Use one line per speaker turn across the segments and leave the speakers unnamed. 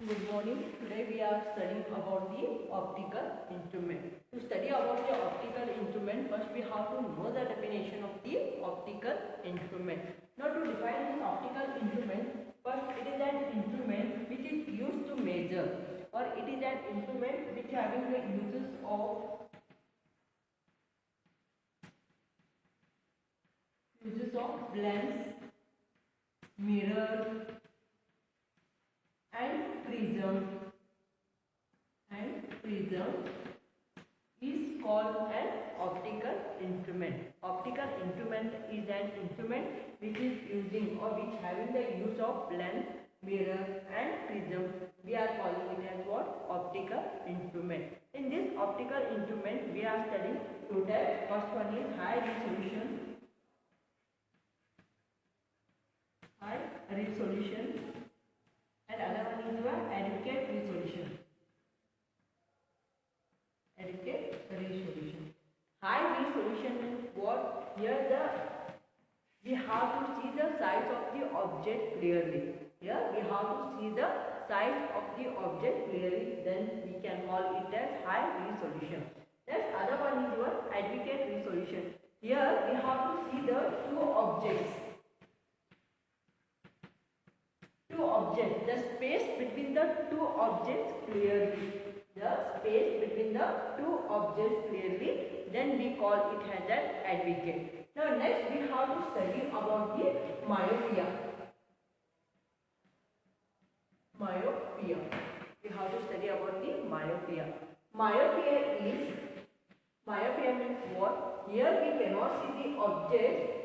Good morning. Today we are studying about the optical instrument. To study about the optical instrument, first we have to know the definition of the optical instrument. Now to define this optical instrument, first it is an instrument which is used to measure, or it is an instrument which having the uses of lens, mirror and prism is called an optical instrument. Optical instrument is an instrument which is using or which having the use of lens, mirror and prism. We are calling it as what? Optical instrument. In this optical instrument we are studying two types. First one is high resolution and other one is your adequate resolution. High resolution means what? Here we have to see the size of the object clearly. Here we have to see the size of the object clearly. Then we can call it as high resolution. Next, other one is your adequate resolution. Here we have to see the two objects. The space between the two objects clearly. Then we call it as an adequate. Now next we have to study about the myopia. We have to study about the myopia. Myopia means what? Here we cannot see the object.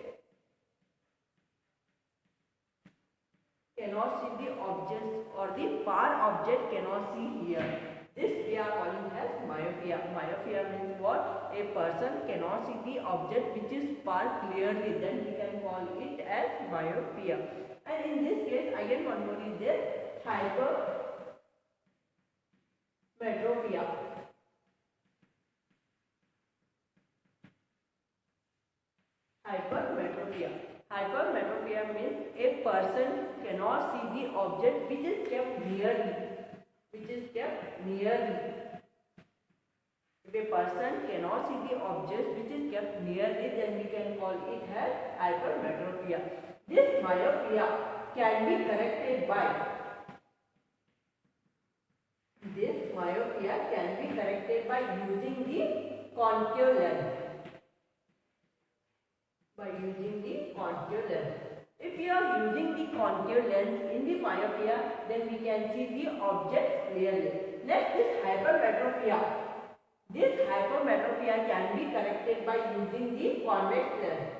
Or the far object cannot see here. This we are calling as myopia. Myopia means what? A person cannot see the object which is far clearly. Then we can call it as myopia. And in this case, again one more is there, hypermetropia. Hypermetropia means a person cannot see the object which is kept nearly. If a person cannot see the object which is kept nearly, then we can call it as hypermetropia. This myopia can be corrected by using the concave lens. If you are using the concave lens in the myopia, then we can see the object clearly. Next is hypermetropia. This hypermetropia can be corrected by using the convex lens.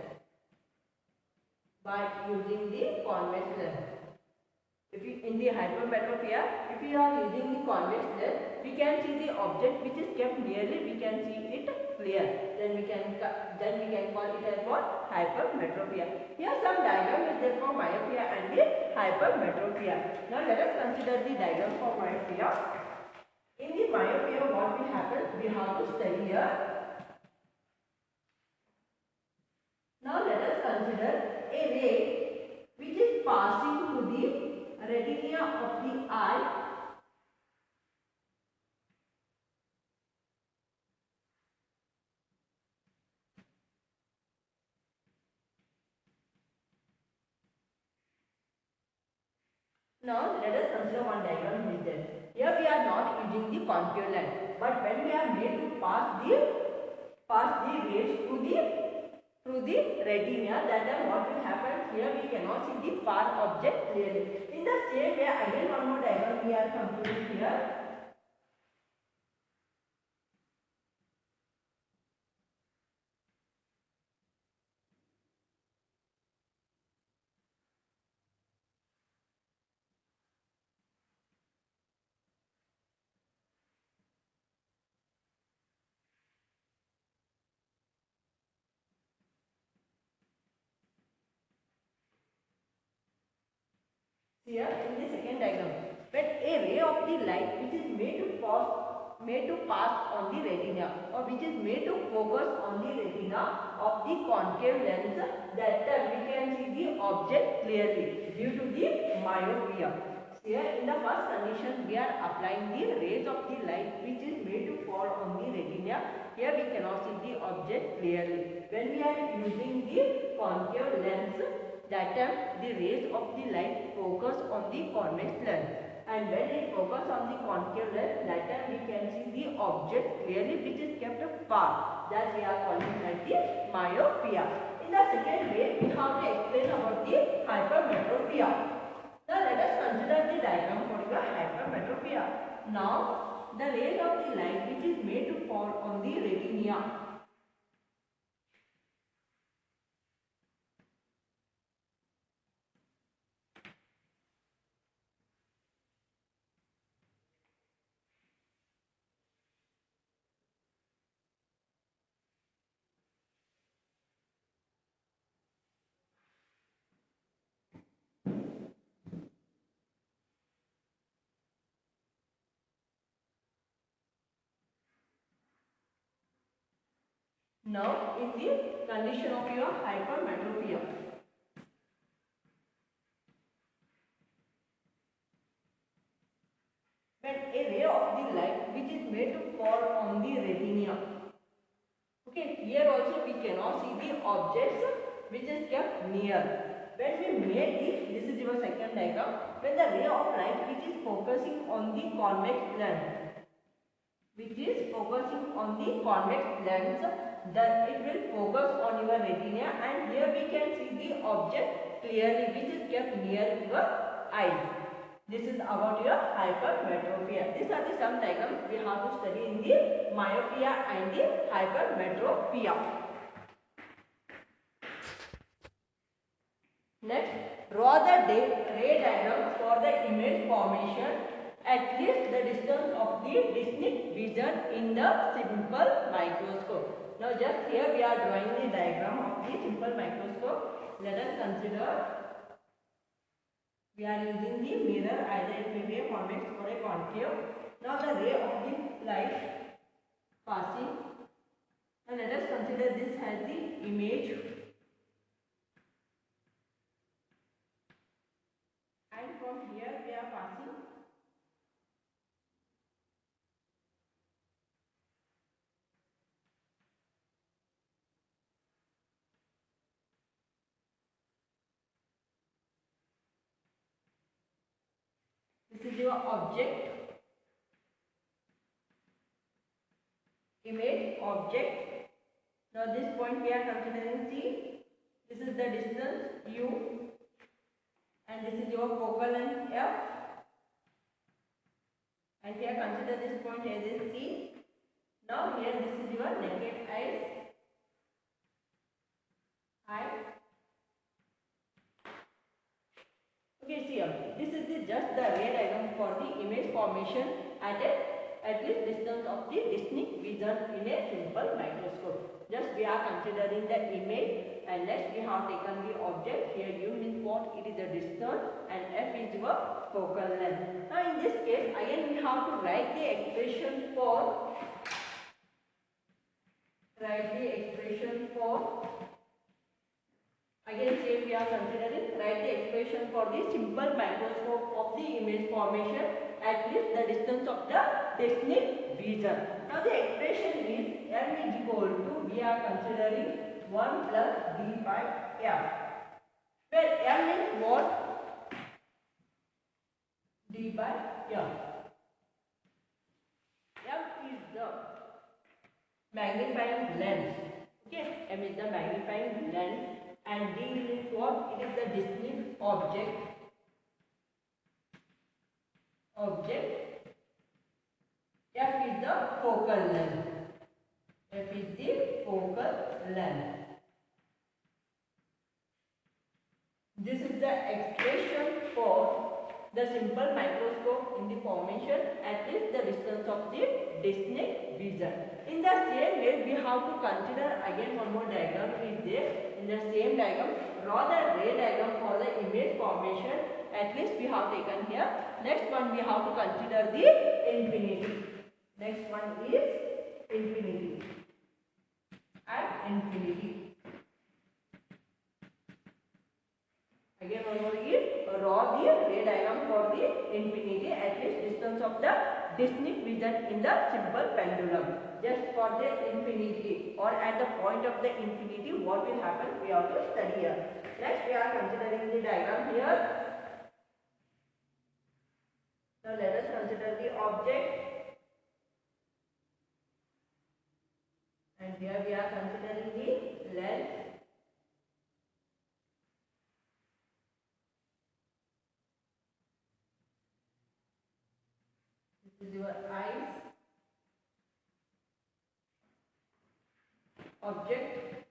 In the hypermetropia, if you are using the convex lens, we can see the object which is kept nearly, we can see it clear. Then we can call it as what? Hypermetropia. Here some diagram is there for myopia and the hypermetropia. Now let us consider the diagram for myopia. In the myopia, what will happen? We have to study here. Now let us consider a ray which is passing through the retina of the eye. Now let us consider one diagram with this. Here we are not using the concave lens, but when we are made to pass the rays through the retina, that time what will happen? Here we cannot see the far object clearly. In the same way, again one more diagram we are concluding here. Here in the second diagram, when a ray of the light which is made to pass on the retina, or which is made to focus on the retina of the concave lens, that time we can see the object clearly due to the myopia. Here in the first condition we are applying the rays of the light which is made to fall on the retina. Here we cannot see the object clearly. When we are using the concave lens, that time the rays of the light focus on the convex lens, and when it focus on the concave lens, that time we can see the object clearly which is kept far. That we are calling as the myopia. In the second way we have to explain about the hypermetropia. Now let us consider the diagram for your hypermetropia. Now the rays of the light which is made to fall on the retina. Now in the condition of your hypermetropia. When a ray of the light which is made to fall on the retina. Okay, here also we cannot see the objects which is kept near. When we made this is your second diagram, when the ray of light which is focusing on the convex lens, that it will focus on your retina, and here we can see the object clearly which is kept near your eyes. This is about your hypermetropia. These are the some diagrams we have to study in the myopia and the hypermetropia. Next, draw the ray diagram for the image formation at least the distance of the distinct vision in the simple microscope. Now just here we are drawing the diagram of the simple microscope. Let us consider we are using the mirror, either it may be a convex or a concave. Now the ray of the light passing, and let us consider this as the image, and from here we are passing. This is your object, image, object. Now this point we are considering C. This is the distance U, and this is your focal length F. And here consider this point as a C. Now here this is your naked eye. Okay, see here. This is just the ray diagram for the image formation at least distance of the distinct vision in a simple microscope. Just we are considering the image, and next we have taken the object. Here U means what? It is the distance, and F is your focal length. Now in this case again we have to write the expression for again same we are considering, write the expression for the simple microscope of the image formation at least the distance of the distinct vision. Now the expression is M is equal to, we are considering 1 plus D by M, where M is what? D by M. M is the magnifying lens. Okay, M is the magnifying lens, and D means what? It is the distinct object. F is the focal length. F is the focal length. This is the expression for the simple microscope in the formation at least the distance of the distinct vision. In the same way we have to consider again one more diagram is there. In the same diagram, draw the ray diagram for the image formation at least we have taken here. Next one we have to consider the infinity. Next one is infinity and infinity. Again one more is draw the ray diagram for the infinity at least distance of the distinct vision in the simple pendulum. Just for the infinity or at the point of the infinity what will happen we have to study here. Next we are considering the diagram here. Now let us consider the object, and here we are considering the lens. This is your eyes. Object,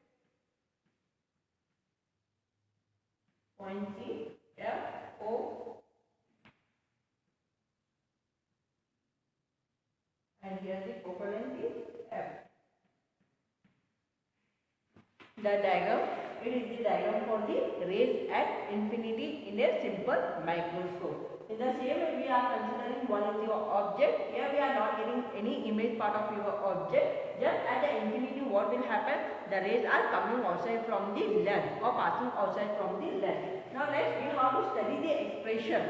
point C, F, O, and here the focal length is F. The diagram, it is the diagram for the rays at infinity in a simple microscope. In the same way we are considering one is your object. Here we are not getting any image part of your object. Just at the infinity what will happen? The rays are coming outside from the lens or passing outside from the lens. Now next we have to study the expression.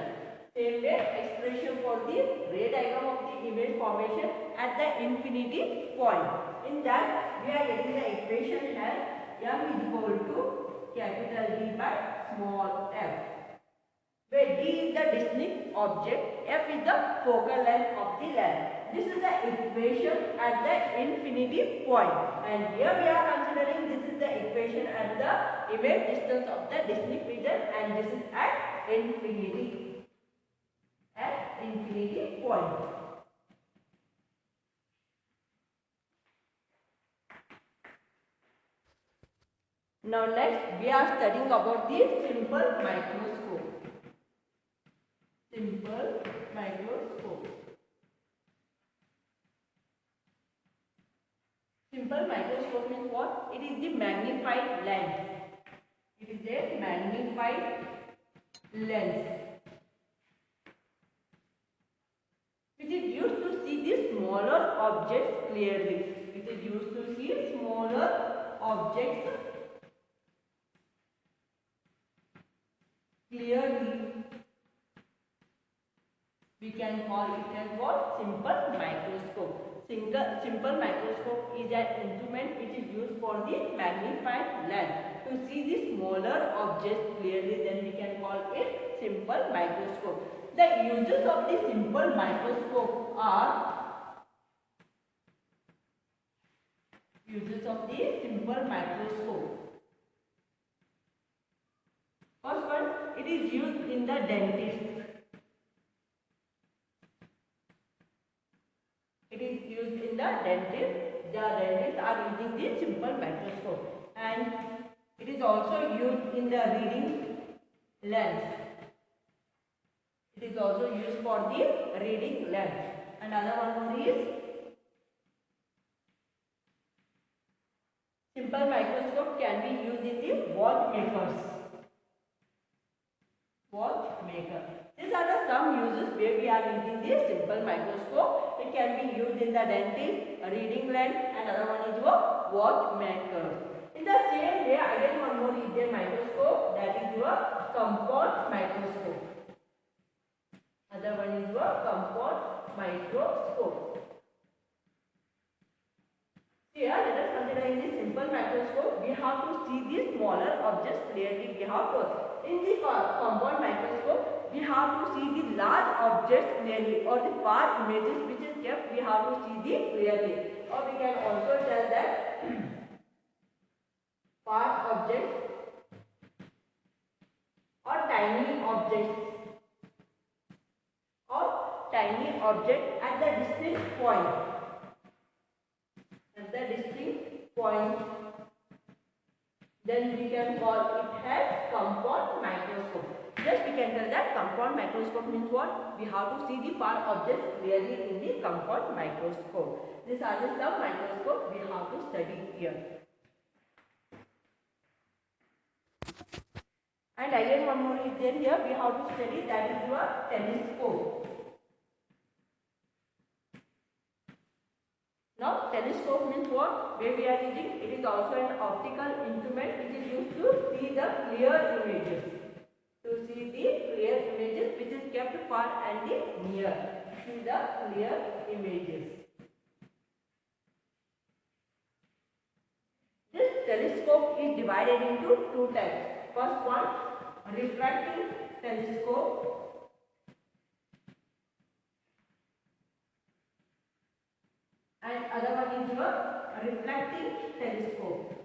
Same way expression for the ray diagram of the image formation at the infinity point. In that we are getting the equation here. M is equal to capital D by small f, where D is the distinct object, F is the focal length of the lens. This is the equation at the infinity point, and here we are considering this is the equation at the image distance of the distinct vision, and this is at infinity point. Now next we are studying about the simple microscope. Simple microscope. Simple microscope means what? It is the magnified lens. It is a magnified lens which is used to see the smaller objects clearly. It is used to see smaller objects clearly. We can call it as what? Simple microscope. Simple microscope is an instrument which is used for the magnified lens to see the smaller objects clearly. Then we can call it simple microscope. The uses of the simple microscope are First one, it is used in the dentist. It is used in the dentist. The dentists are using the simple microscope, and it is also used in the reading lens. It is also used for the reading lens. Another one more is simple microscope can be used in the watchmakers. These are the some uses where we are using the simple microscope. It can be used in the dentist, reading lens, and another one is your watchmaker. In the same way, again one more is a microscope, that is your compound microscope. Other one is your compound microscope. Here, let us consider in the simple microscope, we have to see the smaller objects clearly. In the compound microscope, we have to see the large objects clearly, or the far images which is kept, we have to see the clearly. Or we can also tell that far objects or tiny objects at the distinct point. Then we can call it as compound microscope. Just we can tell that compound microscope means what? We have to see the far objects clearly in the compound microscope. These are the some microscope we have to study here. And again one more is there here, we have to study, that is your telescope. Now telescope means what? Where we are using, it is also an optical instrument which is used to see the clear images. see the clear images which is kept far and the near. See the clear images. This telescope is divided into two types. First one, refracting telescope, and other one is your reflecting telescope.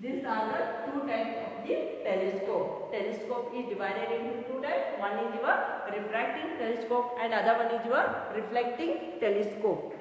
These are the two types of the telescope. Telescope is divided into two types. One is your refracting telescope and other one is your reflecting telescope.